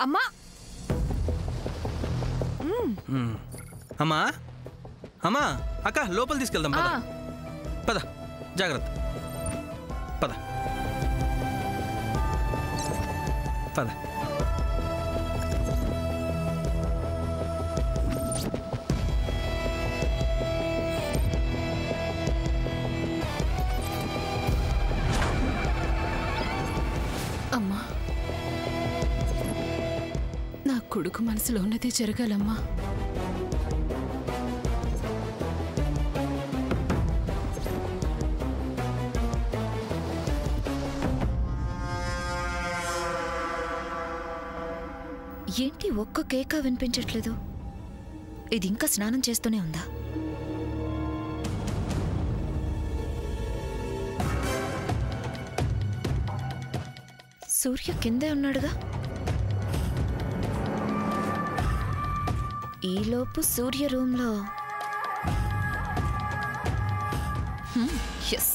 అమ్మా అమ్మా అమ్మా అక్క లోపల తీసుకెళ్దాం పద పద జాగ్రత్త పద పద అమ్మా నా కొడుకు మనసులో ఉన్నదే జరగాలమ్మా. ఏంటి ఒక్క కేక వినిపించట్లేదు? ఇది ఇంకా స్నానం చేస్తూనే ఉందా? సూర్య కిందే ఉన్నాడుగా. ఈలోపు సూర్య రూమ్లో ఎస్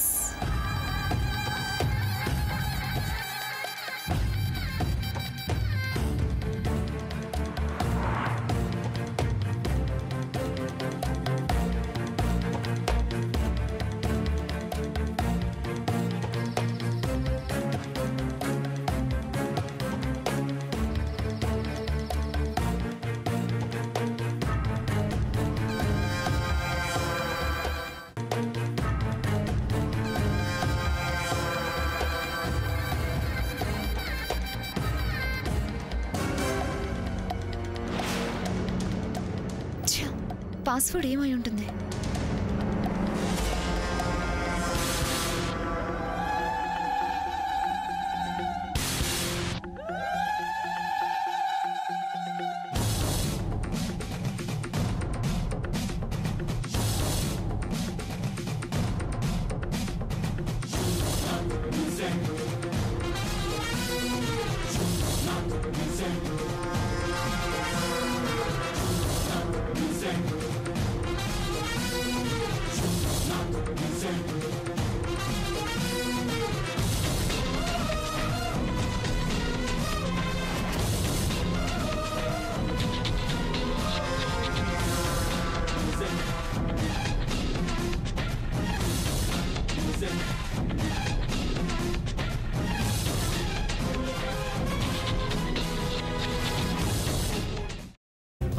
పాస్వర్డ్ ఏమై ఉంటుంది?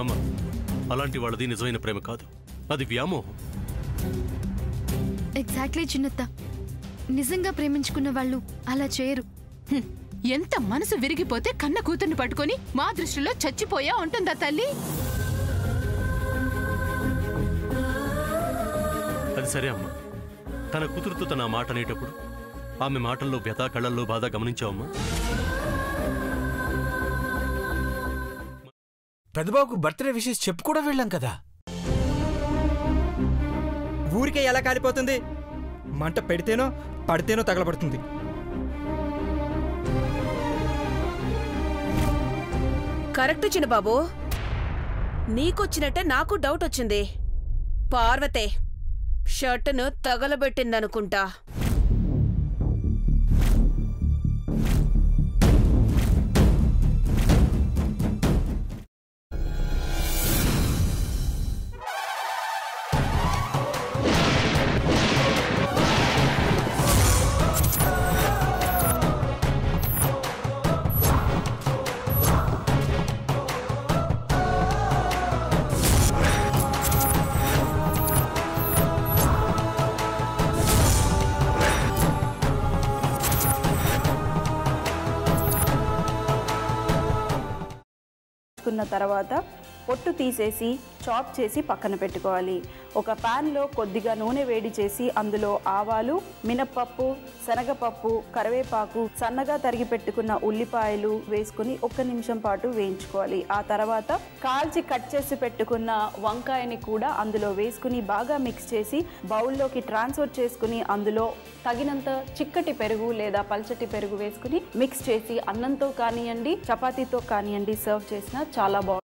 అమ్మా, అలాంటి వాళ్ళది నిజమైన ప్రేమ కాదు, అది వ్యామోహం. ఎగ్జాక్ట్లీ చిన్నత్త, నిజంగా ప్రేమించుకున్న వాళ్ళు అలా చేయరు. ఎంత మనసు విరిగిపోతే కన్న కూతుర్ని పట్టుకొని మా దృష్టిలో చచ్చిపోయా ఉంటుందా తల్లి? అది సరే అమ్మా, తన కూతురుతో తన మాట అనేటప్పుడు ఆమె మాటల్లో వ్యథ, కళ్ళల్లో బాధ గమనించావమ్మా? పెద్దబాబుకు బర్త్డే విషెస్ చెప్పు కూడా వెళ్ళాం కదా. ఊరికే ఎలా కాలిపోతుంది? మంట పెడితేనో పడితేనో తగలబడుతుంది. కరెక్ట్ చిన్నబాబు, నీకొచ్చినట్టే నాకు డౌట్ వచ్చింది. పార్వతే షర్టును తగలబెట్టిందనుకుంటా. తర్వాత పొట్టు తీసేసి చాప్ చేసి పక్కన పెట్టుకోవాలి. ఒక ప్యాన్లో కొద్దిగా నూనె వేడి చేసి అందులో ఆవాలు, మినప్పప్పు, శనగపప్పు, కరివేపాకు, సన్నగా తరిగి పెట్టుకున్న ఉల్లిపాయలు వేసుకుని 1 నిమిషం పాటు వేయించుకోవాలి. ఆ తర్వాత కాల్చి కట్ చేసి పెట్టుకున్న వంకాయని కూడా అందులో వేసుకుని బాగా మిక్స్ చేసి బౌల్లోకి ట్రాన్స్ఫర్ చేసుకుని అందులో తగినంత చిక్కటి పెరుగు లేదా పల్చటి పెరుగు వేసుకుని మిక్స్ చేసి అన్నంతో కానివ్వండి, చపాతీతో కానివ్వండి సర్వ్ చేసినా చాలా బాగుంటుంది.